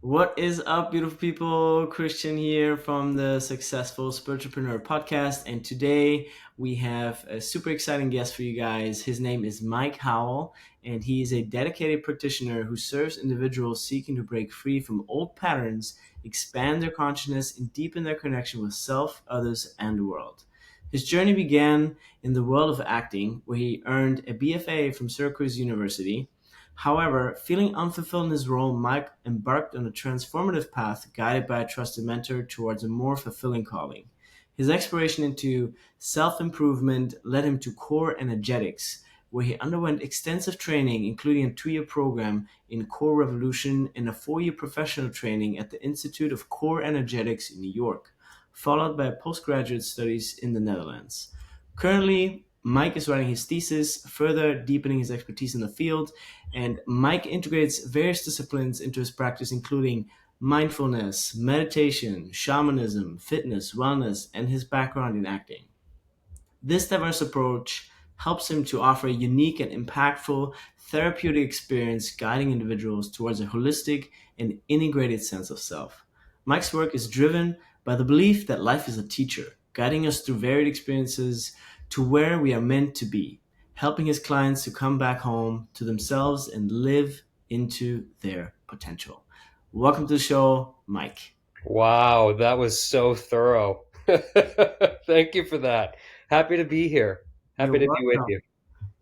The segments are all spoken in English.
What is up, beautiful people? Christian here from the Successful Spiritualpreneur podcast. And today we have a super exciting guest for you guys. His name is Mike Howell, and he is a dedicated practitioner who serves individuals seeking to break free from old patterns, expand their consciousness, and deepen their connection with self, others, and the world. His journey began in the world of acting, where he earned a BFA from Syracuse University. However, feeling unfulfilled in his role, Mike embarked on a transformative path guided by a trusted mentor towards a more fulfilling calling. His exploration into self improvement led him to core energetics, where he underwent extensive training, including a 2 year program in core revolution and a 4 year professional training at the Institute of Core Energetics in New York, followed by postgraduate studies in the Netherlands. Currently, Mike is writing his thesis, further deepening his expertise in the field, and Mike integrates various disciplines into his practice, including mindfulness, meditation, shamanism, fitness, wellness, and his background in acting. This diverse approach helps him to offer a unique and impactful therapeutic experience, guiding individuals towards a holistic and integrated sense of self. Mike's work is driven by the belief that life is a teacher, guiding us through varied experiences to where we are meant to be, helping his clients to come back home to themselves and live into their potential. Welcome to the show, Mike. Wow, that was so thorough. Thank you for that. Happy to be here. You're Happy to be with welcome. you.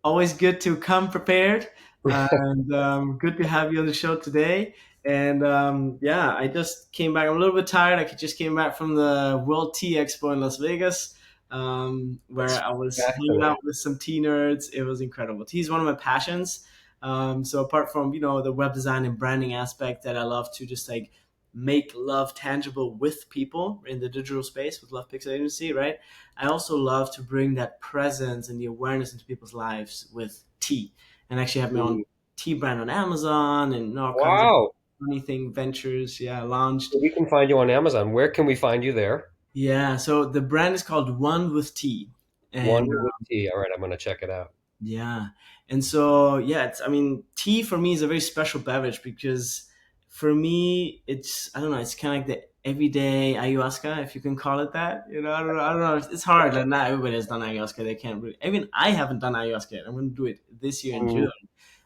Always good to come prepared, and good to have you on the show today. And yeah, I just came back. I'm a little bit tired. I just came back from the World Tea Expo in Las Vegas, where That's I was hanging out fascinating. with some tea nerds. It was incredible. Tea is one of my passions. So apart from the web design and branding aspect, that I love to just like make love tangible with people in the digital space with Love Pixel Agency, right? I also love to bring that presence and the awareness into people's lives with tea, and actually have my own Mm. tea brand on Amazon and all kinds of Wow. funny thing ventures. Yeah, launched. So we can find you on Amazon. Where can we find you there? Yeah, so the brand is called One with Tea, One and with tea. All right, I'm going to check it out. yeah. And so, yeah, I mean, tea for me is a very special beverage because for me, I don't know, it's kind of like the everyday ayahuasca, if you can call it that. I don't know. It's hard. Like, not everybody has done ayahuasca. They can't really, even I haven't done ayahuasca yet. I'm going to do it this year in Mm. June.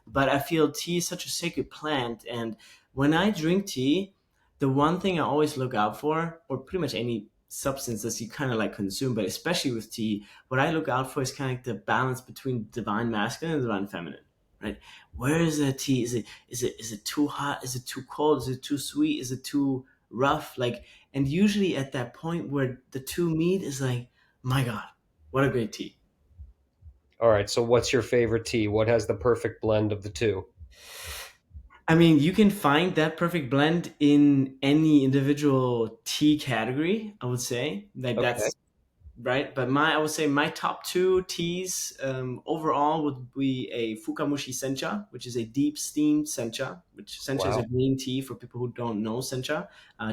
But I feel tea is such a sacred plant. And when I drink tea, the one thing I always look out for, or pretty much any substance that you kind of like consume, but especially with tea, what I look out for is kind of like the balance between divine masculine and divine feminine, right? Where is the tea? Is it too hot? Is it too cold? Is it too sweet? Is it too rough? Like, and usually at that point where the two meet is like, my God, what a great tea. All right, so what's your favorite tea? What has the perfect blend of the two? I mean, you can find that perfect blend in any individual tea category, I would say. Like Okay. that's right. But I would say my top two teas overall would be a Fukamushi Sencha, which is a deep steamed sencha, which sencha is a Wow. green tea for people who don't know sencha,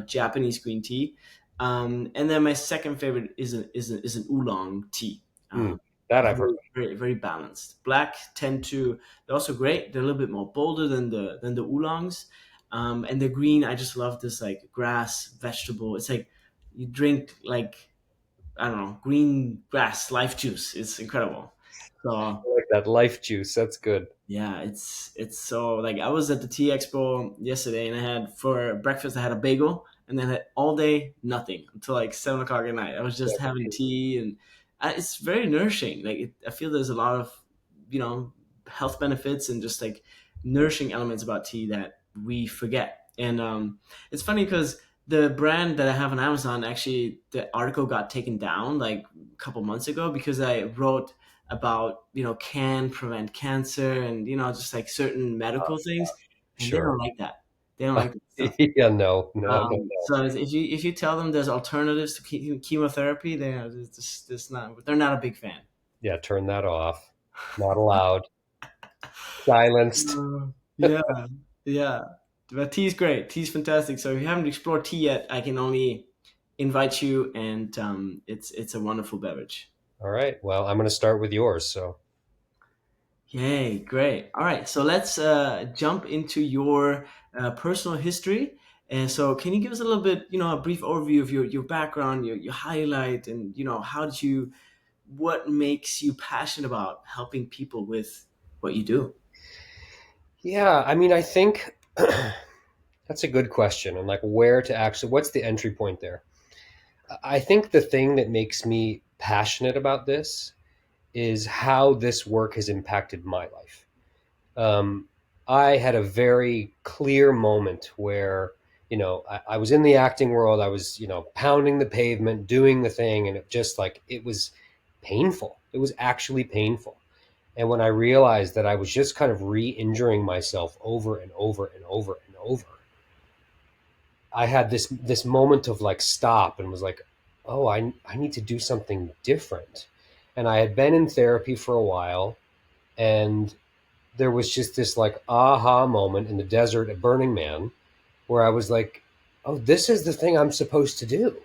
Japanese green tea. And then my second favorite is an oolong tea. Mm. Um, That I've heard very, of. very, very balanced. Black tend to they're also great. They're a little bit more bolder than the oolongs. And the green, I just love this like grass vegetable. It's like you drink like I don't know, green grass life juice. It's incredible. So I like that life juice. That's good. yeah, it's so like I was at the tea expo yesterday and I had for breakfast I had a bagel and then had all day nothing until like 7 o'clock at night. I was just having tea and it's very nourishing. Like I feel there's a lot of you know health benefits and just like nourishing elements about tea that we forget. And it's funny because the brand that I have on Amazon actually the article got taken down like a couple months ago because I wrote about can prevent cancer and just like certain medical things, and they Sure. don't like that. They don't like that stuff. Yeah, no, no, no, no. So if you tell them there's alternatives to chemotherapy, they're just not. They're not a big fan. Yeah, turn that off. Not allowed. Silenced. Yeah, yeah. But tea's great. Tea's fantastic. So if you haven't explored tea yet, I can only invite you, and it's a wonderful beverage. All right. Well, I'm going to start with yours. So, Yay, great. All right, so let's jump into your personal history. And so, can you give us a little bit, a brief overview of your background, your highlight, and how did you, what makes you passionate about helping people with what you do? Yeah, I mean, I think that's a good question. And like, where to actually, what's the entry point there? I think the thing that makes me passionate about this is how this work has impacted my life. Um, I had a very clear moment where, I was in the acting world. I was, pounding the pavement, doing the thing, and it just like, it was painful. It was actually painful. And when I realized that I was just kind of re injuring myself over and over and over and over, I had this moment of like stop and was like, oh, I need to do something different. And I had been in therapy for a while, and there was just this like aha moment in the desert at Burning Man where I was like, oh, this is the thing I'm supposed to do.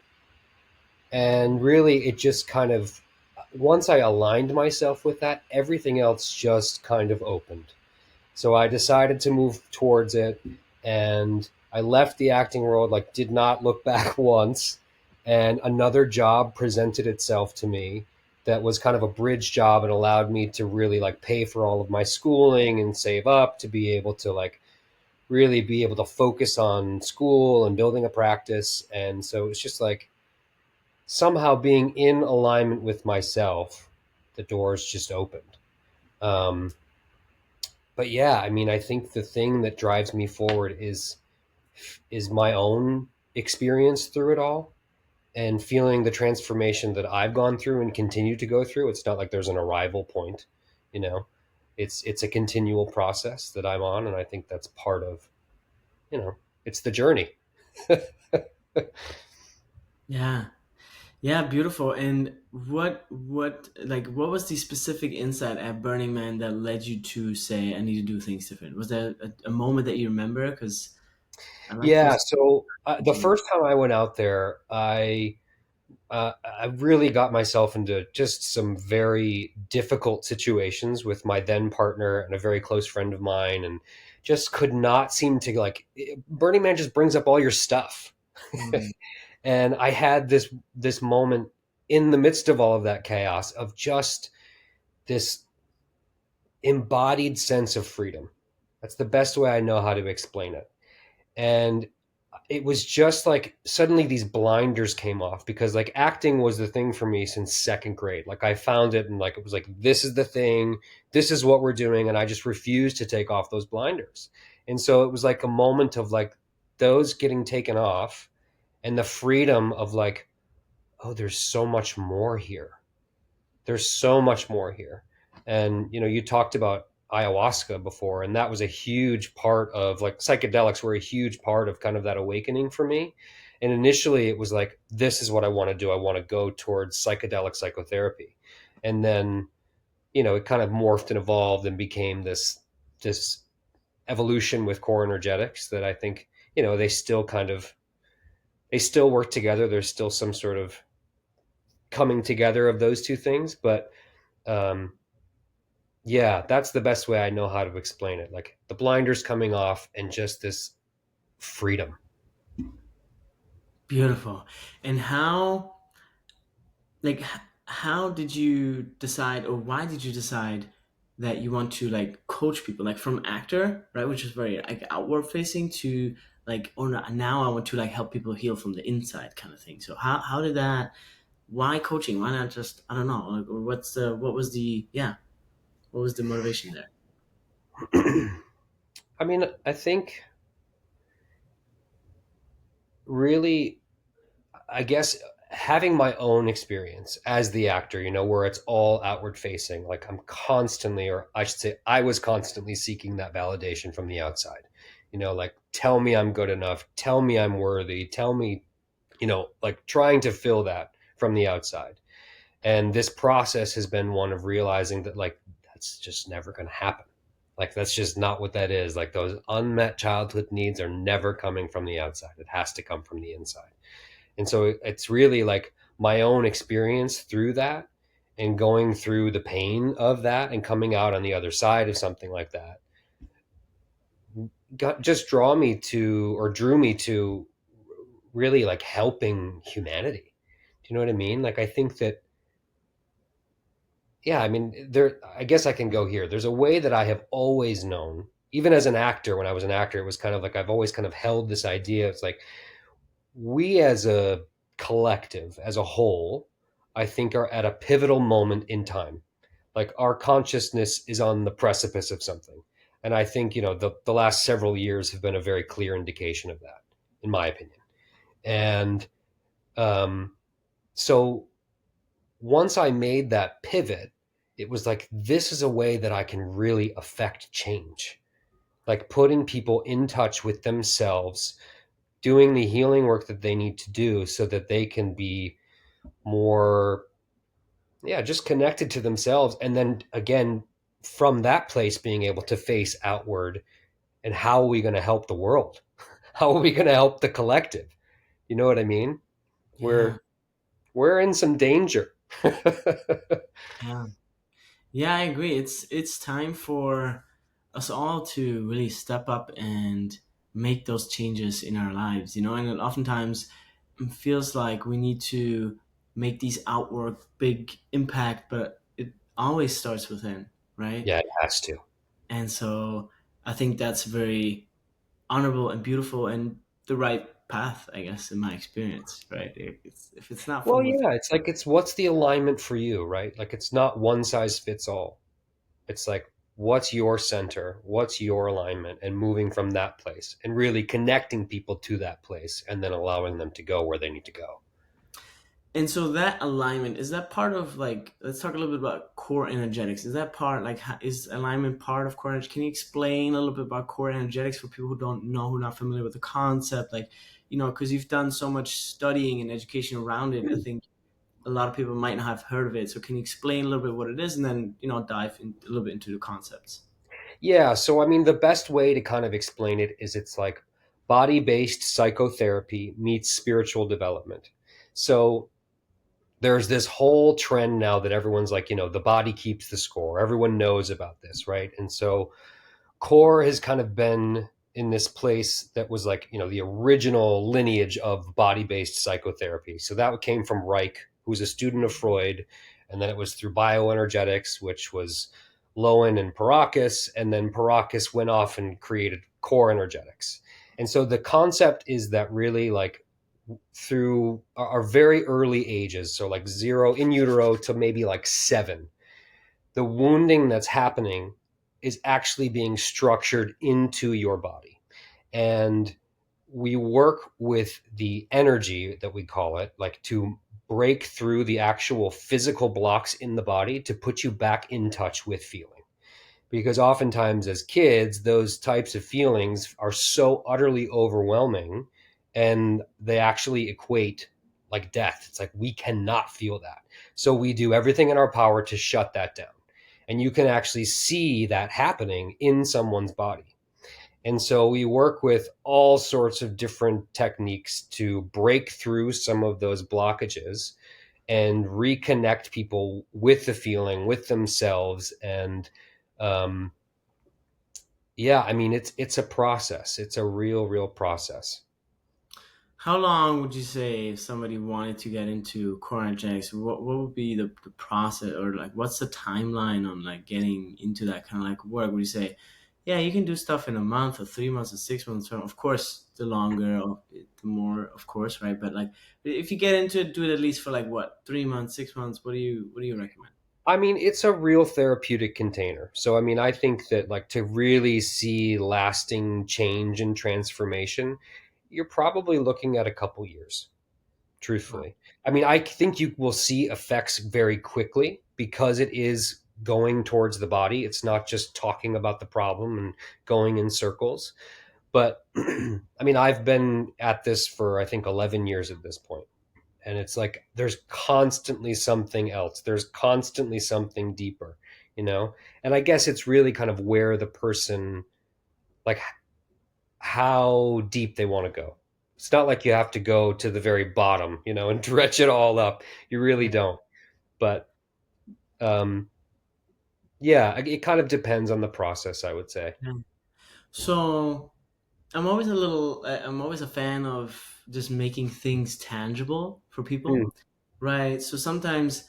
And really, it just kind of, once I aligned myself with that, everything else just kind of opened. So I decided to move towards it, and I left the acting world, like did not look back once. And another job presented itself to me that was kind of a bridge job and allowed me to really like pay for all of my schooling and save up to be able to like really be able to focus on school and building a practice. And so it's just like somehow being in alignment with myself, the doors just opened. Um, but yeah, I mean, I think the thing that drives me forward is my own experience through it all and feeling the transformation that I've gone through and continue to go through. It's not like there's an arrival point, you know. It's a continual process that I'm on, and I think that's part of, it's the journey. Yeah. Yeah, beautiful. And what was the specific insight at Burning Man that led you to say, I need to do things different? Was there a moment that you remember? Because I like Yeah, this. so the first time I went out there, I really got myself into just some very difficult situations with my then partner and a very close friend of mine, and just could not seem to like. Burning Man just brings up all your stuff, Mm. and I had this moment in the midst of all of that chaos of just this embodied sense of freedom. That's the best way I know how to explain it. And it was just like suddenly these blinders came off because like acting was the thing for me since second grade. Like I found it and like it was like this is the thing, this is what we're doing, and I just refused to take off those blinders. And so it was like a moment of like those getting taken off and the freedom of like, oh, there's so much more here. There's so much more here. And you talked about ayahuasca before, and that was a huge part of like psychedelics were a huge part of kind of that awakening for me. And initially it was like, this is what I want to do. I want to go towards psychedelic psychotherapy. And then, it kind of morphed and evolved and became this evolution with core energetics that I think, they still work together. There's still some sort of coming together of those two things, but um, yeah, that's the best way I know how to explain it. Like the blinders coming off and just this freedom. Beautiful. And like, how did you decide, or why did you decide that you want to like coach people, like from actor, right, which is very like outward facing, to like, oh, now I want to like help people heal from the inside, kind of thing. So how did that? Why coaching? Why not just, I don't know, like, what was the motivation there? I mean, I think really, I guess having my own experience as the actor, where it's all outward facing, like I'm constantly, or I should say, I was constantly seeking that validation from the outside. Like tell me I'm good enough, tell me I'm worthy, tell me, like trying to fill that from the outside. And this process has been one of realizing that like that's just never going to happen. Like that's just not what that is. Like those unmet childhood needs are never coming from the outside. It has to come from the inside. And so it's really like my own experience through that and going through the pain of that and coming out on the other side of something like that just draw me to, or drew me to, really like helping humanity. Do you know what I mean? Like I think that, yeah, I mean, there, I guess I can go here. There's a way that I have always known, even as an actor, when I was an actor, it was kind of like I've always kind of held this idea. It's like we as a collective, as a whole, I think are at a pivotal moment in time. Like our consciousness is on the precipice of something. And I think, the last several years have been a very clear indication of that, in my opinion. And um, so once I made that pivot, it was like, this is a way that I can really affect change. Like putting people in touch with themselves, doing the healing work that they need to do so that they can be more, yeah, just connected to themselves. And then again, from that place, being able to face outward. And how are we going to help the world? How are we going to help the collective? You know what I mean? Yeah, We're in some danger. yeah. Yeah, I agree. It's time for us all to really step up and make those changes in our lives, and it oftentimes feels like we need to make these outward big impact, but it always starts within, right? Yeah, it has to. And so I think that's very honorable and beautiful and the right path, I guess, in my experience, right? If it's not Well, from within. yeah, it's like it's what's the alignment for you, right? Like it's not one size fits all. It's like what's your center, what's your alignment, and moving from that place and really connecting people to that place and then allowing them to go where they need to go. And so that alignment, is that part of, like, let's talk a little bit about core energetics. Is that part, like, is alignment part of core energy? Can you explain a little bit about core energetics for people who don't know, who are not familiar with the concept? Like, because you've done so much studying and education around it, I think a lot of people might not have heard of it. So can you explain a little bit what it is and then, dive a little bit into the concepts? Yeah, so I mean, the best way to kind of explain it is it's like body based psychotherapy meets spiritual development. So there's this whole trend now that everyone's like, the body keeps the score. Everyone knows about this, right? And so core has kind of been in this place that was like, the original lineage of body based psychotherapy. So that came from Reich, who was a student of Freud. And then it was through bioenergetics, which was Lowen and Parakis. And then Parakis went off and created core energetics. And so the concept is that really, like, through our very early ages, so like 0 in utero to maybe like 7, the wounding that's happening is actually being structured into your body. And we work with the energy that we call it, like to break through the actual physical blocks in the body to put you back in touch with feeling. Because oftentimes as kids, those types of feelings are so utterly overwhelming and they actually equate like death. It's like we cannot feel that. So we do everything in our power to shut that down. And you can actually see that happening in someone's body. And so we work with all sorts of different techniques to break through some of those blockages and reconnect people with the feeling, with themselves. And um, yeah, I mean, it's a process. It's a real process. How long would you say if somebody wanted to get into core energetics? What would be the process, or like what's the timeline on like getting into that kind of like work? Would you say, yeah, you can do stuff in a month or 3 months or 6 months? Of course, the longer, the more, of course, right? But like, if you get into it, do it at least for like what, 3 months, 6 months? What do you recommend? I mean, it's a real therapeutic container. So, I mean, I think that like to really see lasting change and transformation, you're probably looking at a couple years, Wow. truthfully. I mean, I think you will see effects very quickly because it is going towards the body. It's not just talking about the problem and going in circles. But I mean, I've been at this for, I think, 11 years at this point. And it's like there's constantly something else, there's constantly something deeper, you know? And I guess it's really kind of where the person, like, how deep they want to go. It's not like you have to go to the very bottom, and dredge it all up. You really don't. But um, yeah, it kind of depends on the process, I would say. Yeah. So. I'm always a fan of just making things tangible for Mm, people, right? So sometimes,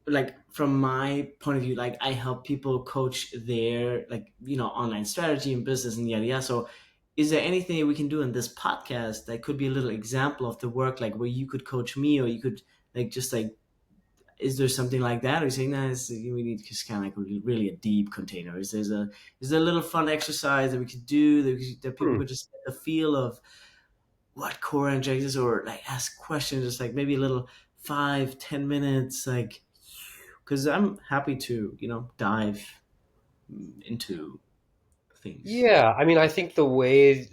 like from my point of view, like I help people coach their, like, online strategy and business and yada yada. So is there anything we can do in this podcast that could be a little example of the work, like where you could coach me, or you could, like, just like, is there something like that, or you saying that we need just kind of like really a deep container? Is there a little fun exercise that we could do that people mm. could just get the feel of what core energy is, or like ask questions, just like maybe a little 5-10 minutes, like, because I'm happy to dive into things. Yeah, I mean, I think the way,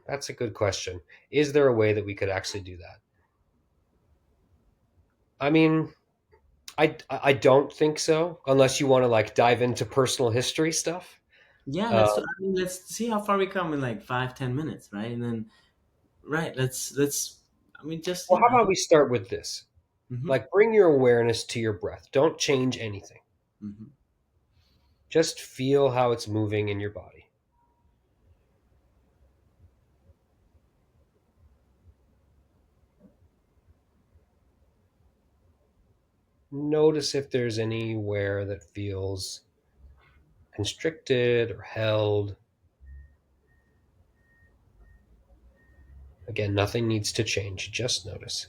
that's a good question. Is there a way that we could actually do that? I mean, I don't think so, unless you want to like dive into personal history stuff. Yeah, Uh, let's see how far we come in like 5-10 minutes, right? And then, right, let's I mean, just, well, yeah. how about we start with this? Hmm. Like, bring your awareness to your breath. Don't change anything. Hmm. Just feel how it's moving in your body. Notice if there's anywhere that feels constricted or held. Again, nothing needs to change. Just notice.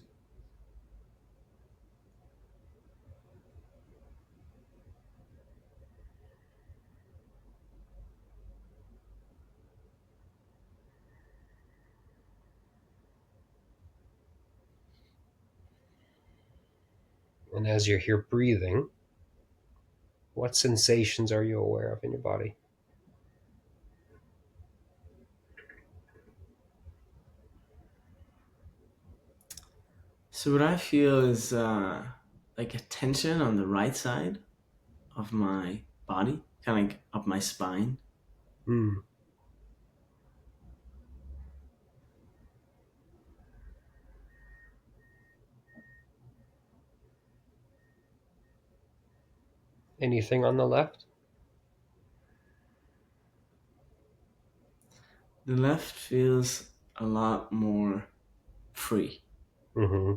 And as you're here breathing, what sensations are you aware of in your body? So what I feel is like a tension on the right side of my body, kind of like up my spine. Hmm. Anything on the left? The left feels a lot more free. Mm-hmm.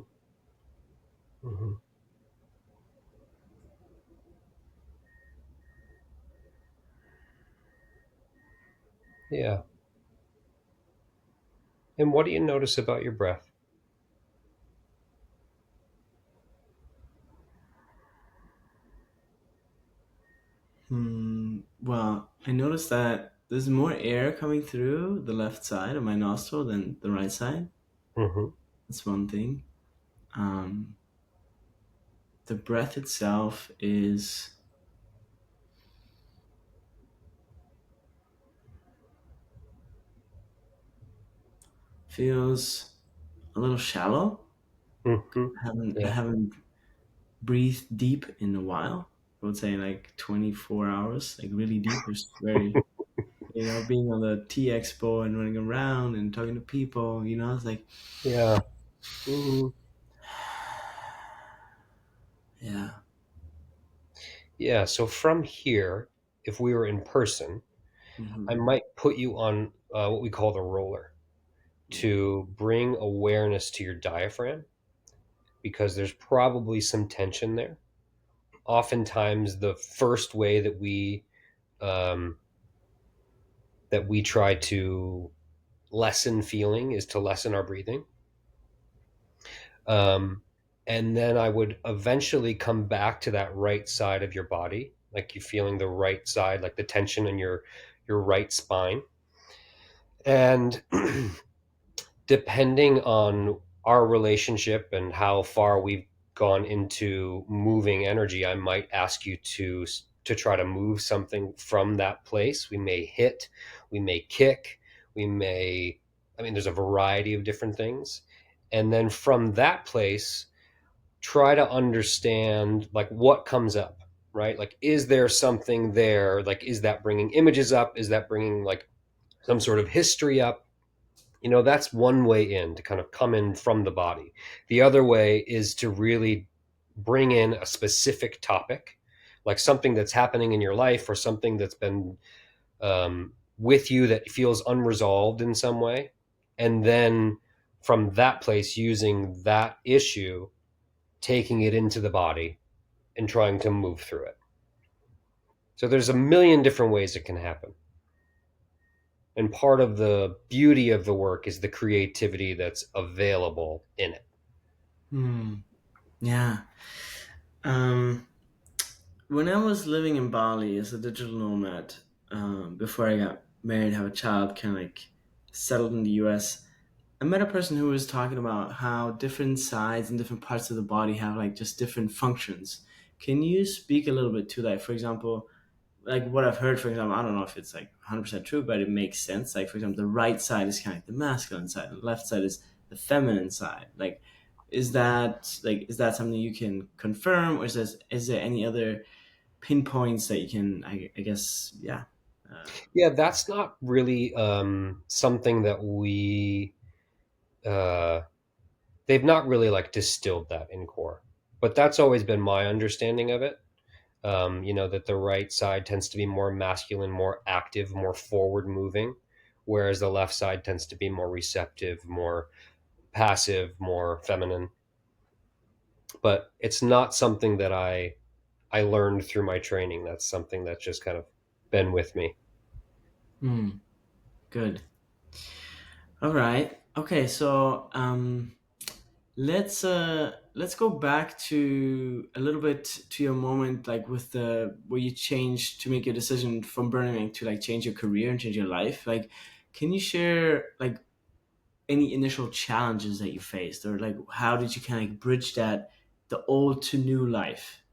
Mm-hmm. Yeah. And what do you notice about your breath? Well, I noticed that there's more air coming through the left side of my nostril than the right side. Mm-hmm. That's one thing. Um, the breath itself is feels a little shallow. Mm-hmm. I Yeah. haven't breathed deep in a while. I would say like 24 hours, like really deep. It's very, being on the T Expo and running around and talking to people, it's like, Yeah. Mm-hmm. yeah. Yeah. So from here, if we were in person, Hmm. I might put you on what we call the roller to bring awareness to your diaphragm because there's probably some tension there. Oftentimes, the first way um, that we try to lessen feeling is to lessen our breathing. Um, and then I would eventually come back to that right side of your body, like you feeling the right side, like the tension in your right spine. And depending on our relationship and how far we've gone into moving energy, I might ask you to try to move something from that place. We may hit, we may kick, we may, I mean, there's a variety of different things. And then from that place, try to understand like what comes up, right? Like, is there something there? Like, is that bringing images up? Is that bringing like some sort of history up? That's one way in to kind of come in from the body. The other way is to really bring in a specific topic, like something that's happening in your life or something that's been with you that feels unresolved in some way, and then from that place using that issue, taking it into the body and trying to move through it. So there's a million different ways it can happen. And part of the beauty of the work is the creativity that's available in it. Hmm. Yeah. Um, when I was living in Bali as a digital nomad, before I got married, have a child, kind of like settled in the US, I met a person who was talking about how different sides and different parts of the body have like just different functions. Can you speak a little bit to that? For example, like what I've heard, for example, I don't know if it's like 100% true, but it makes sense. Like, for example, the right side is kind of like the masculine side, and the left side is the feminine side. Like, is that something you can confirm, or is there any other pinpoints that you can, I guess, yeah. Uh, Yeah, that's not really something that uh, they've not really like distilled that in core, but that's always been my understanding of it. That the right side tends to be more masculine, more active, more forward moving, whereas the left side tends to be more receptive, more passive, more feminine. But it's not something that I learned through my training. That's something that's just kind of been with me. hmm, good. All right. Okay. So, let's go back to a little bit to your moment, like with the where you changed to make your decision from burning to like change your career and change your life. Like, can you share like any initial challenges that you faced, or like how did you kind of like bridge that the old to new life?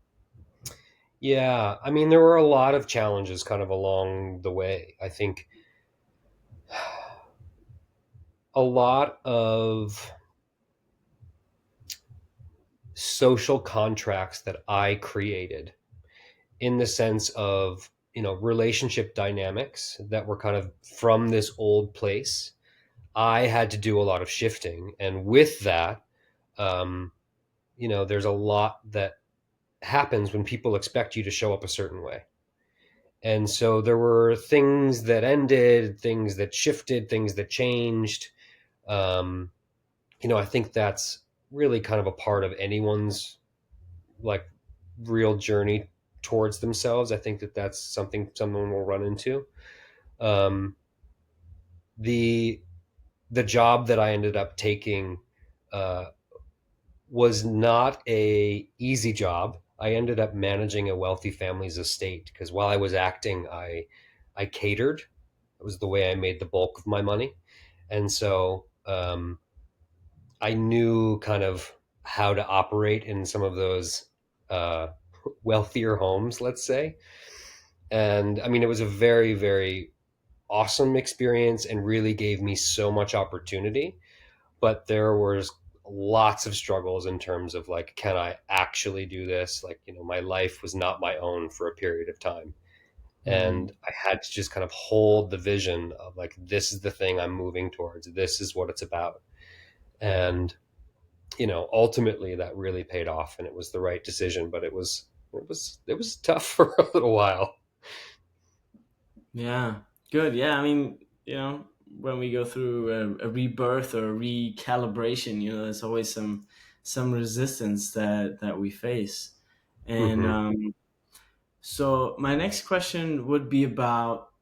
Yeah, I mean, there were a lot of challenges kind of along the way. I think a lot of social contracts that I created in the sense of, relationship dynamics that were kind of from this old place. I had to do a lot of shifting. And with that, um, there's a lot that happens when people expect you to show up a certain way. And so there were things that ended, things that shifted, things that changed. Um, I think that's really kind of a part of anyone's like real journey towards themselves. I think that that's something someone will run into. Um, the the job that I ended up taking uh, was not a easy job. I ended up managing a wealthy family's estate because while I was acting, I catered. It was the way I made the bulk of my money, and so I knew kind of how to operate in some of those uh, wealthier homes, let's say. And I mean, it was a very, very awesome experience and really gave me so much opportunity. But there was lots of struggles in terms of like, can I actually do this? Like, my life was not my own for a period of time. Hmm. And I had to just kind of hold the vision of like, this is the thing I'm moving towards. This is what it's about. And ultimately that really paid off and it was the right decision, but it was tough for a little while. Yeah, good. Yeah, I mean, when we go through a rebirth or a recalibration, there's always some resistance that we face. And Hmm. so my next question would be about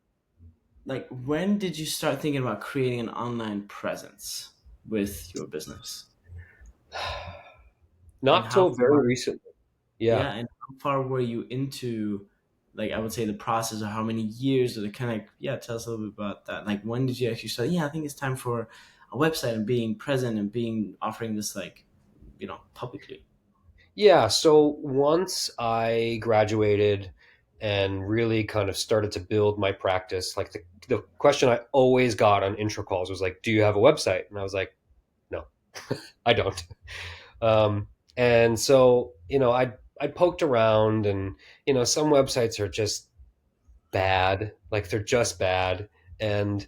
like when did you start thinking about creating an online presence with your business, and Not how till very far? recently. Yeah. Yeah, and how far were you into, like, I would say the process, or how many years, or the kind of, yeah, tell us a little bit about that. Like, when did you actually start? Yeah, I think it's time for a website and being present and being offering this, like, publicly. Yeah, so once I graduated and really kind of started to build my practice, like the question I always got on intro calls was like, do you have a website? And I was like, no, I don't. Um, and so, I poked around and, some websites are just bad, like they're just bad. And,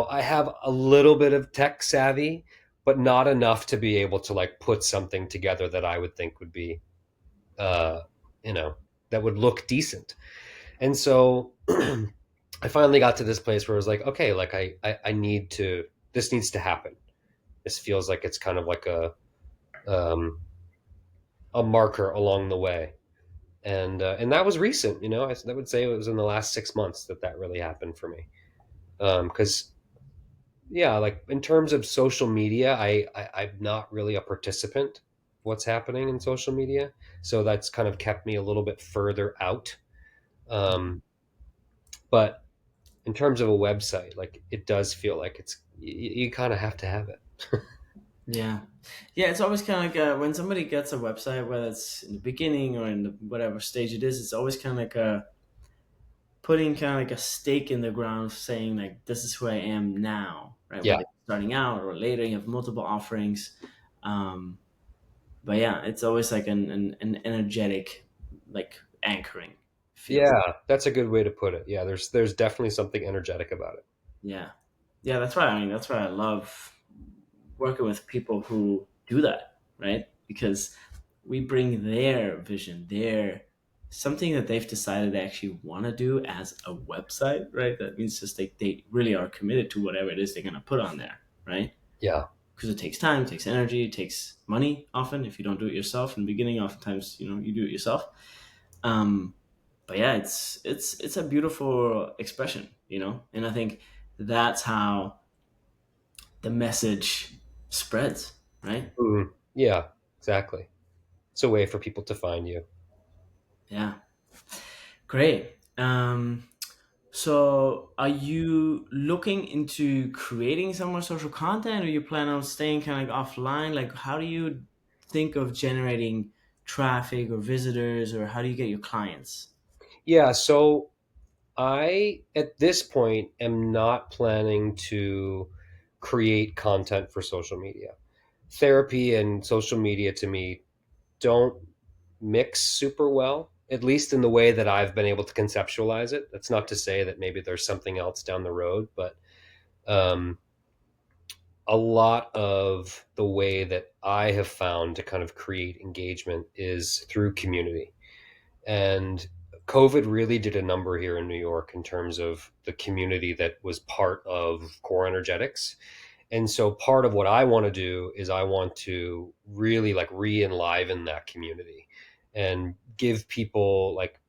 I have a little bit of tech savvy, but not enough to be able to like put something together that I would think would be, uh, you know, that would look decent. And so I finally got to this place where I was like, okay, like I need to, this needs to happen. This feels like it's kind of like um, a marker along the way. And that was recent, you know, I would say it was in the last 6 months that that really happened for me. Cause yeah, like in terms of social media, I'm not really a participant of what's happening in social media. So that's kind of kept me a little bit further out. Um, but in terms of a website, like it does feel like you kind of have to have it. Yeah, yeah. It's always kind of like when somebody gets a website, whether it's in the beginning or in the, whatever stage it is, it's always kind of like a putting kind of like a stake in the ground, saying like, "This is who I am now," right? Yeah. Whether you're starting out or later, you have multiple offerings. Um, but yeah, it's always like an energetic, like anchoring feel. Yeah, that's a good way to put it. Yeah, there's definitely something energetic about it. Yeah, yeah. That's why I mean that's why I love working with people who do that, right? Because we bring their vision, their something that they've decided they actually want to do as a website, right? That means just they really are committed to whatever it is they're going to put on there, right? Yeah. Because it takes time, it takes energy, it takes money often if you don't do it yourself. In the beginning, oftentimes, you do it yourself. Um, but yeah, it's a beautiful expression, and I think that's how the message spreads, right? Mhm. Yeah, exactly. It's a way for people to find you. Yeah, great. So are you looking into creating some more social content, or you plan on staying kind of like offline? Like, how do you think of generating traffic or visitors, or how do you get your clients? Yeah, so I, at this point, am not planning to create content for social media. Therapy and social media to me don't mix super well, at least in the way that I've been able to conceptualize it. That's not to say that maybe there's something else down the road, but um, a lot of the way that I have found to kind of create engagement is through community. And COVID really did a number here in New York in terms of the community that was part of core energetics. And so part of what I want to do is I want to really like re-enliven that community and give people like,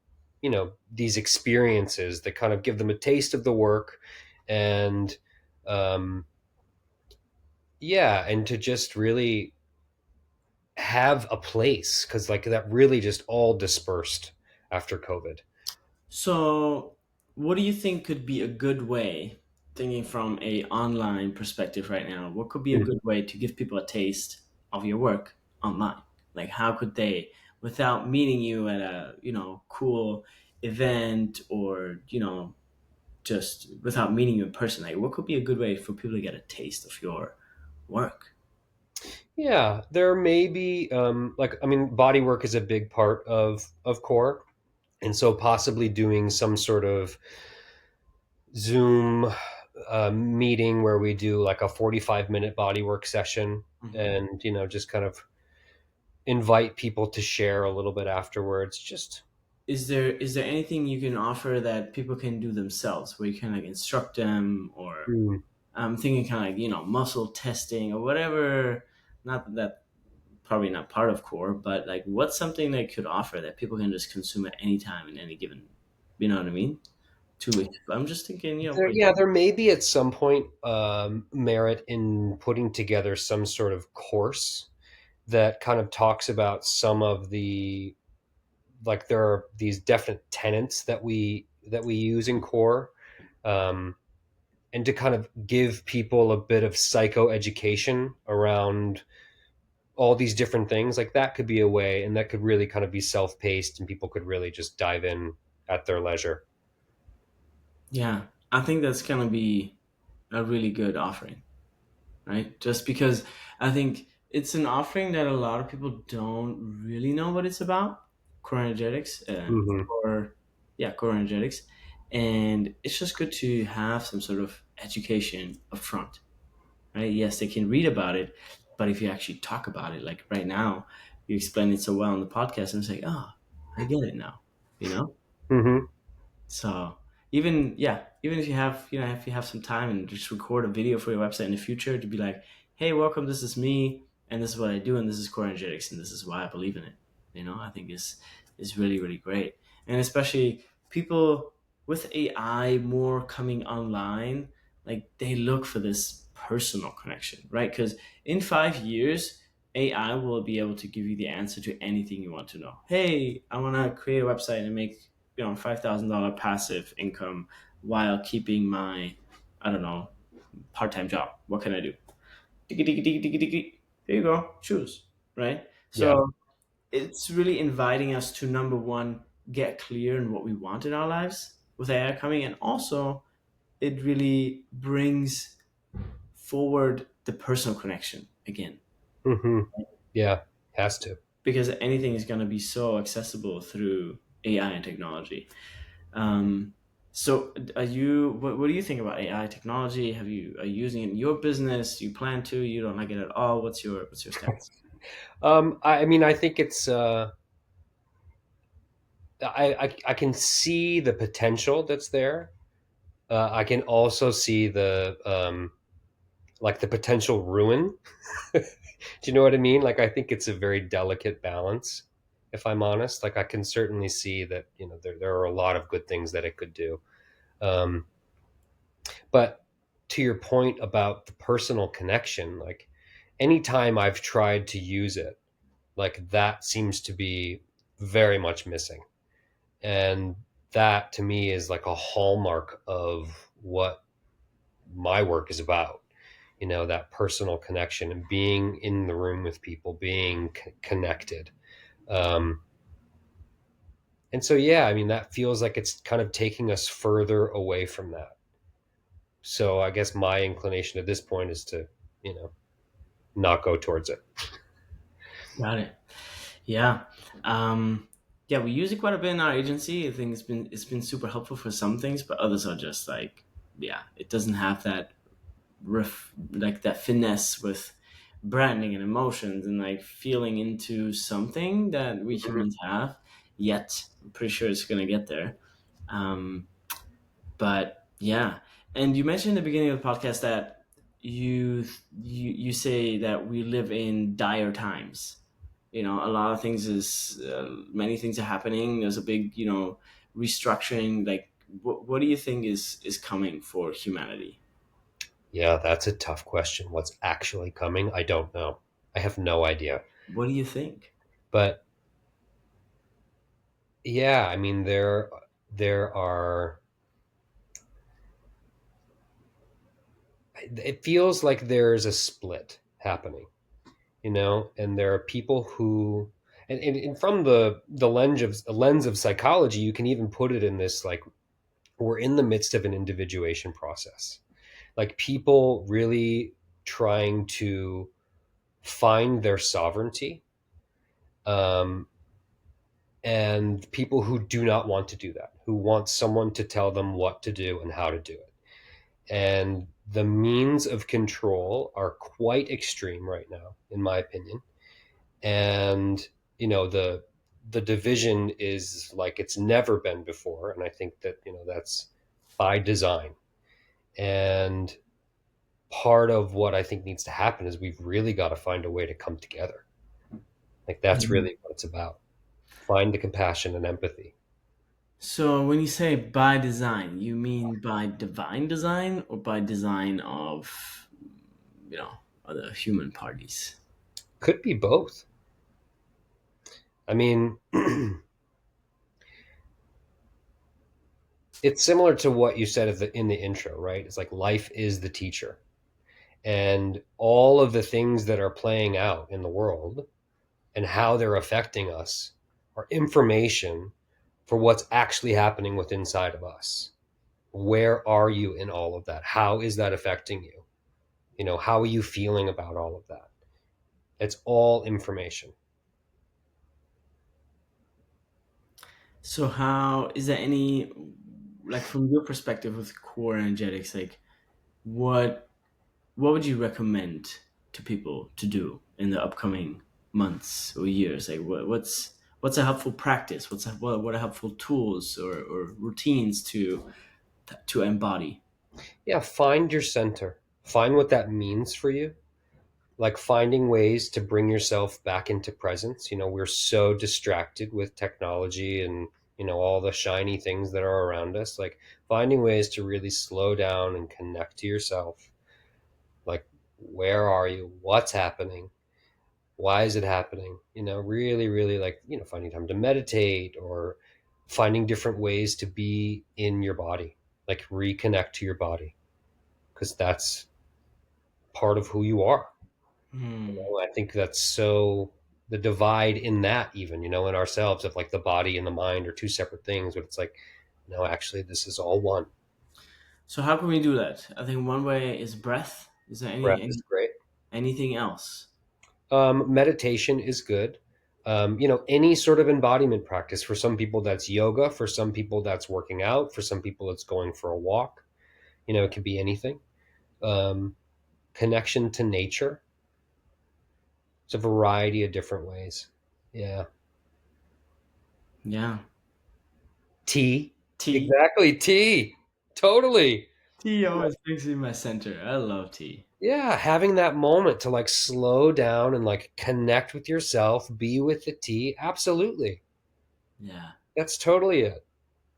these experiences that kind of give them a taste of the work and um, yeah, and to just really have a place because like that really just all dispersed after COVID. So, what do you think could be a good way, thinking from a online perspective right now, what could be a good way to give people a taste of your work online? Like, how could they, without meeting you at a, cool event, or, just without meeting you in person, like, what could be a good way for people to get a taste of your work? Yeah, there may be like I mean, body work is a big part of core, and so possibly doing some sort of Zoom meeting where we do like a 45-minute body work session, Mhm. and just kind of invite people to share a little bit afterwards. Just Is there anything you can offer that people can do themselves, where you can like instruct them, or mm, I'm thinking kind of like, muscle testing or whatever. Not that probably not part of core, but like what's something they could offer that people can just consume at any time in any given, you know what I mean? I'm just thinking, yeah, there may be at some point merit in putting together some sort of course that kind of talks about some of the like there are these definite tenets that we use in core, um, and to kind of give people a bit of psychoeducation around all these different things like that could be a way, and that could really kind of be self-paced and people could really just dive in at their leisure. yeah, I think that's gonna be a really good offering, right? Just because I think it's an offering that a lot of people don't really know what it's about. Core energetics, Hmm. or yeah, core energetics, and it's just good to have some sort of education up front, right? Yes, they can read about it, but if you actually talk about it, like right now, you explain it so well on the podcast, and it's like, oh, I get it now, you know. Hmm. So even if you have, if you have some time and just record a video for your website in the future to be like, hey, welcome, this is me, and this is what I do, and this is core energetics, and this is why I believe in it. I think is really, really great. And especially people with AI more coming online, like they look for this personal connection, right? Because in 5 years, AI will be able to give you the answer to anything you want to know. Hey, I want to create a website and make $5,000 passive income while keeping my, I don't know, part-time job. What can I do? Tiki, tiki, tiki, tiki, tiki. There you go. Choose, right? Yeah. So it's really inviting us to, number one, get clear in what we want in our lives with AI coming, and also it really brings forward the personal connection again, Hmm. Yeah. Has to. because anything is going to be so accessible through AI and technology. Um, so, what do you think about AI technology? Are you using it in your business? You plan to? You don't like it at all? What's your stance? I mean, I think it's. I can see the potential that's there. I can also see the like the potential ruin. Do you know what I mean? Like, I think it's a very delicate balance. If I'm honest, like I can certainly see that there are a lot of good things that it could do. Um, but to your point about the personal connection, like anytime I've tried to use it, like that seems to be very much missing. And that to me is like a hallmark of what my work is about. That personal connection and being in the room with people, being connected. Um, and so, yeah, I mean, that feels like it's kind of taking us further away from that. So I guess my inclination at this point is to, you know, not go towards it. Got it. Yeah. Um, yeah, we use it quite a bit in our agency. I think it's been super helpful for some things, but others are just like, yeah, it doesn't have that like that finesse with branding and emotions and like feeling into something that we Mhm. humans have yet. I'm pretty sure it's gonna get there. Um, but yeah, and you mentioned in the beginning of the podcast that you say that we live in dire times. A lot of things is many things are happening. There's a big restructuring. Like, what do you think is coming for humanity? Yeah, that's a tough question. What's actually coming? I don't know. I have no idea. What do you think? But yeah, I mean, there are. It feels like there's a split happening, and there are people who, and from the lens of psychology, you can even put it in this like we're in the midst of an individuation process, like people really trying to find their sovereignty, um, and people who do not want to do that, who want someone to tell them what to do and how to do it. And the means of control are quite extreme right now, in my opinion. And the division is like it's never been before, and I think that that's by design. And part of what I think needs to happen is we've really got to find a way to come together. Like that's Mhm. really what it's about. Find the compassion and empathy. So when you say by design, you mean by divine design or by design of other human parties? Could be both. I mean, it's similar to what you said in the intro, right? It's like life is the teacher, and all of the things that are playing out in the world and how they're affecting us are information for what's actually happening within inside of us. Where are you in all of that? How is that affecting you? How are you feeling about all of that? It's all information. So how is there any, like, from your perspective with core energetics, like what what would you recommend to people to do in the upcoming months or years? Like what's a helpful practice? What are helpful tools or routines to to embody? Yeah, find your center. Find what that means for you. Like finding ways to bring yourself back into presence. We're so distracted with technology and, all the shiny things that are around us. Like finding ways to really slow down and connect to yourself. Like, where are you? What's happening? Why is it happening? Really, really like, finding time to meditate or finding different ways to be in your body, like reconnect to your body, because that's part of who you are. Hmm. I think that's so the divide in that, even, in ourselves, of like the body and the mind are two separate things, but it's like, no, actually, this is all one. So how can we do that? I think one way is breath. Is there Breath is great. anything else? Meditation is good. Any sort of embodiment practice. For some people, that's yoga. For some people, that's working out. For some people, it's going for a walk. It could be anything. Um, Connection to nature. It's a variety of different ways. Yeah. Yeah. Tea. Tea. Exactly. Tea. Totally. Tea always brings me my center. I love tea. Yeah. Having that moment to like slow down and like connect with yourself, be with the tea. Absolutely. Yeah, That's totally it.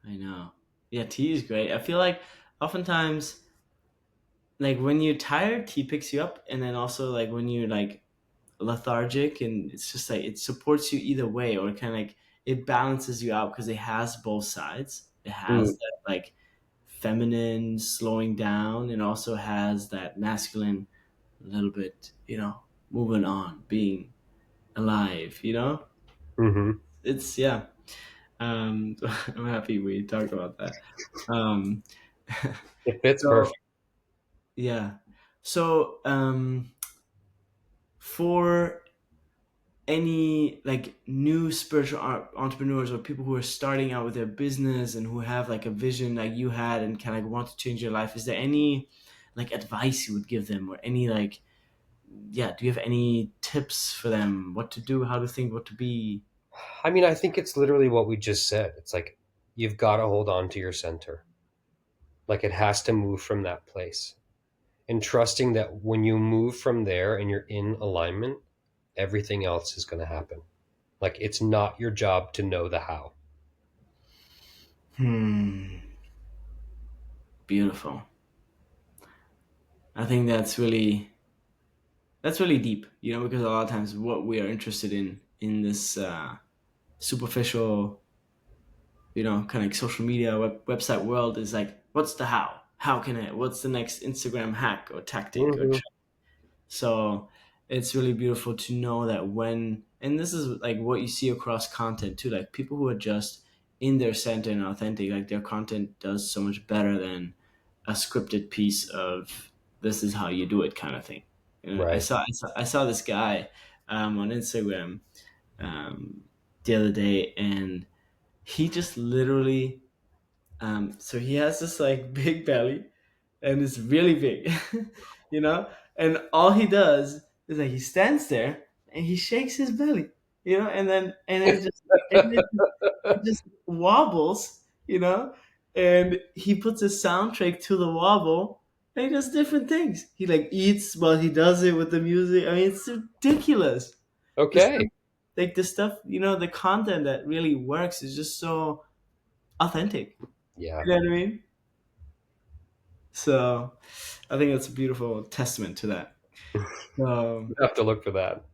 I know. Yeah, tea is great. I feel like oftentimes, like when you're tired, tea picks you up, and then also like when you're like lethargic, and it's just like it supports you either way, or kind of like it balances you out because it has both sides. It has Mm, that like feminine slowing down, and also has that masculine, a little bit, moving on, being alive. hmm It's yeah. I'm happy we talked about that. Um, It fits so perfect. yeah, so for any like new spiritual entrepreneurs or people who are starting out with their business and who have like a vision like you had and kind of like want to change your life, is there any like advice you would give them, or any like, yeah, do you have any tips for them, what to do, how to think, what to be? I mean, I think it's literally what we just said. It's like you've got to hold on to your center. Like it has to move from that place. And trusting that when you move from there and you're in alignment, everything else is going to happen. Like it's not your job to know the how. Hmm. Beautiful. I think that's really deep, because a lot of times what we are interested in this superficial, kind of like social media website world is like, what's the how can it, what's the next Instagram hack or tactic or Hmm so it's really beautiful to know that when, and this is like what you see across content too, like people who are just in their center and authentic, like their content does so much better than a scripted piece of this is how you do it kind of thing. I Right. saw this guy on Instagram um, the other day, and he just literally, so he has this like big belly, and it's really big, you know. And all he does is like he stands there and he shakes his belly, and it just wobbles, and he puts a soundtrack to the wobble. And he does different things. He like eats while he does it with the music. I mean, it's ridiculous. The stuff, Okay. like the stuff, the content that really works is just so authentic. Yeah. You know what I mean? So I think that's a beautiful testament to that. You Um, have to look for that.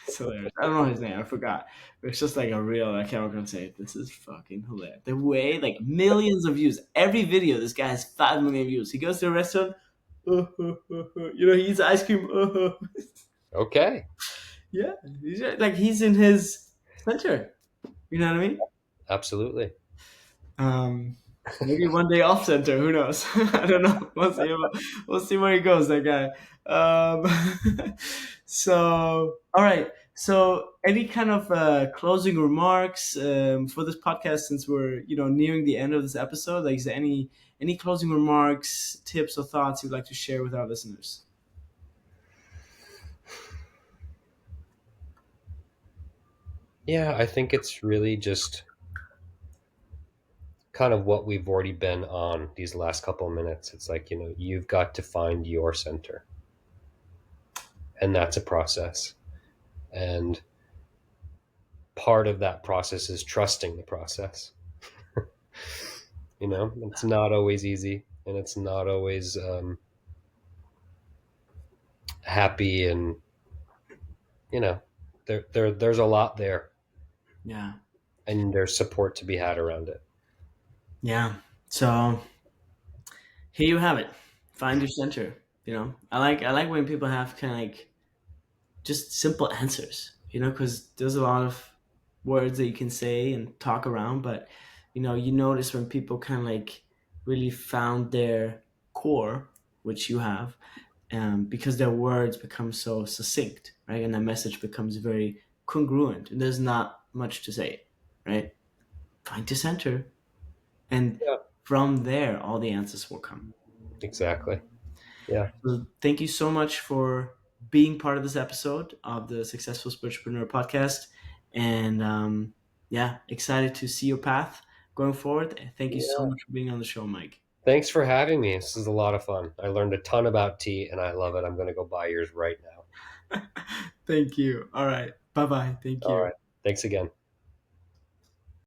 it's hilarious. I don't know his name. I forgot. But it's just like a real. I can't gonna say this is fucking hilarious. The way like millions of views. Every video, this guy has 5 million views. He goes to a restaurant. He eats ice cream. Okay. Yeah, he's in his center. You know what I mean? Absolutely. Um, Maybe one day off center. Who knows? I don't know. We'll see where he goes. That guy. So, all right. So, any kind of closing remarks for this podcast, since we're nearing the end of this episode? Like, is there any closing remarks, tips, or thoughts you'd like to share with our listeners? Yeah, I think it's really just kind of what we've already been on these last couple of minutes. It's like, you've got to find your center, and that's a process. And part of that process is trusting the process. It's not always easy, and it's not always happy, and there's a lot there, Yeah. and there's support to be had around it. Yeah. So here you have it. Find your center. I like when people have kind of like just simple answers. Because there's a lot of words that you can say and talk around, but you notice when people kind of like really found their core, which you have, because their words become so succinct, right? And the message becomes very congruent, and there's not much to say, right? Find your center, and Yeah, from there, all the answers will come. exactly. Yeah. So thank you so much for being part of this episode of the Successful Spiritualpreneur podcast. And yeah, excited to see your path going forward. Thank you so Yeah. much for being on the show, Mike. Thanks for having me. This is a lot of fun. I learned a ton about tea, and I love it. I'm going to go buy yours right now. Thank you. All right. Bye bye. Thank All you. right. Thanks again.